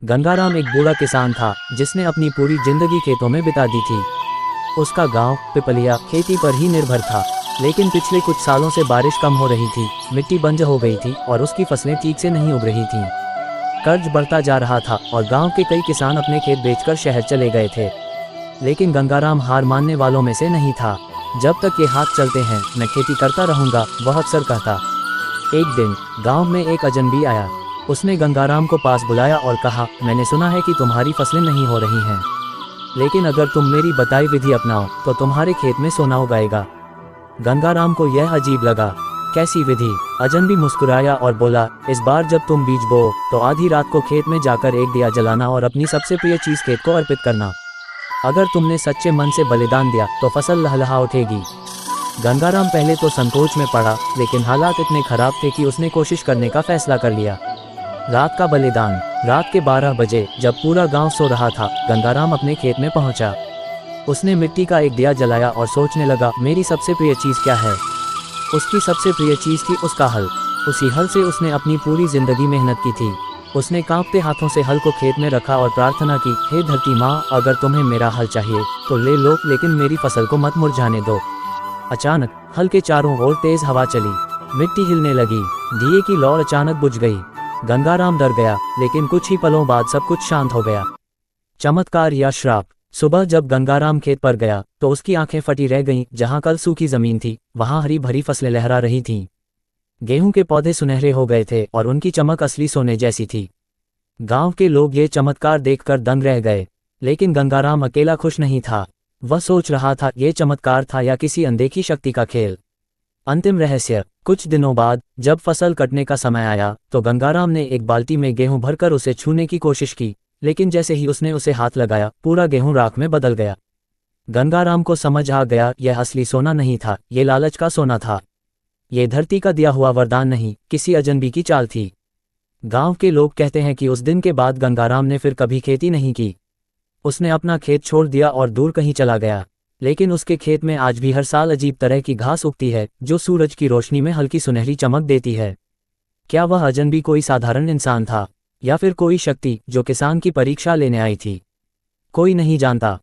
गंगाराम एक बूढ़ा किसान था जिसने अपनी पूरी जिंदगी खेतों में बिता दी थी। उसका गांव पिपलिया खेती पर ही निर्भर था, लेकिन पिछले कुछ सालों से बारिश कम हो रही थी, मिट्टी बंजर हो गई थी और उसकी फसलें ठीक से नहीं उग रही थीं। कर्ज बढ़ता जा रहा था और गांव के कई किसान अपने खेत बेचकर शहर चले गए थे। लेकिन गंगाराम हार मानने वालों में से नहीं था। जब तक ये हाथ चलते हैं मैं खेती करता रहूंगा, वह अक्सर कहता। एक दिन गांव में एक अजनबी आया। उसने गंगाराम को पास बुलाया और कहा, मैंने सुना है कि तुम्हारी फसलें नहीं हो रही हैं, लेकिन अगर तुम मेरी बताई विधि अपनाओ तो तुम्हारे खेत में सोना उगाएगा। गंगाराम को यह अजीब लगा। कैसी विधि? अजनबी मुस्कुराया और बोला, इस बार जब तुम बीज बो तो आधी रात को खेत में जाकर एक दिया जलाना और अपनी सबसे प्रिय चीज खेत को अर्पित करना। अगर तुमने सच्चे मन से बलिदान दिया तो फसल लहलहा उठेगी। गंगाराम पहले तो संकोच में पड़ा, लेकिन हालात इतने खराब थे कि उसने कोशिश करने का फैसला कर लिया। रात का बलिदान। रात के 12 बजे जब पूरा गांव सो रहा था, गंगाराम अपने खेत में पहुंचा। उसने मिट्टी का एक दिया जलाया और सोचने लगा, मेरी सबसे प्रिय चीज क्या है? उसकी सबसे प्रिय चीज थी उसका हल। उसी हल से उसने अपनी पूरी जिंदगी मेहनत की थी। उसने कांपते हाथों से हल को खेत में रखा और प्रार्थना की, हे धरती माँ, अगर तुम्हें मेरा हल चाहिए तो ले लो, लेकिन मेरी फसल को मत मुरझाने दो। अचानक हल के चारों ओर तेज हवा चली, मिट्टी हिलने लगी, दिए की लौ अचानक बुझ गई। गंगाराम डर गया, लेकिन कुछ ही पलों बाद सब कुछ शांत हो गया। चमत्कार या श्राप? सुबह जब गंगाराम खेत पर गया तो उसकी आंखें फटी रह गईं। जहां कल सूखी जमीन थी वहां हरी भरी फसलें लहरा रही थीं। गेहूं के पौधे सुनहरे हो गए थे और उनकी चमक असली सोने जैसी थी। गांव के लोग ये चमत्कार देखकर दंग रह गए, लेकिन गंगाराम अकेला खुश नहीं था। वह सोच रहा था, ये चमत्कार था या किसी अनदेखी शक्ति का खेल। अंतिम रहस्य। कुछ दिनों बाद जब फसल कटने का समय आया तो गंगाराम ने एक बाल्टी में गेहूं भरकर उसे छूने की कोशिश की, लेकिन जैसे ही उसने उसे हाथ लगाया पूरा गेहूं राख में बदल गया। गंगाराम को समझ आ गया, यह असली सोना नहीं था, ये लालच का सोना था। ये धरती का दिया हुआ वरदान नहीं, किसी अजनबी की चाल थी। गांव के लोग कहते हैं कि उस दिन के बाद गंगाराम ने फिर कभी खेती नहीं की। उसने अपना खेत छोड़ दिया और दूर कहीं चला गया, लेकिन उसके खेत में आज भी हर साल अजीब तरह की घास उगती है जो सूरज की रोशनी में हल्की सुनहरी चमक देती है। क्या वह अजनबी कोई साधारण इंसान था या फिर कोई शक्ति जो किसान की परीक्षा लेने आई थी? कोई नहीं जानता।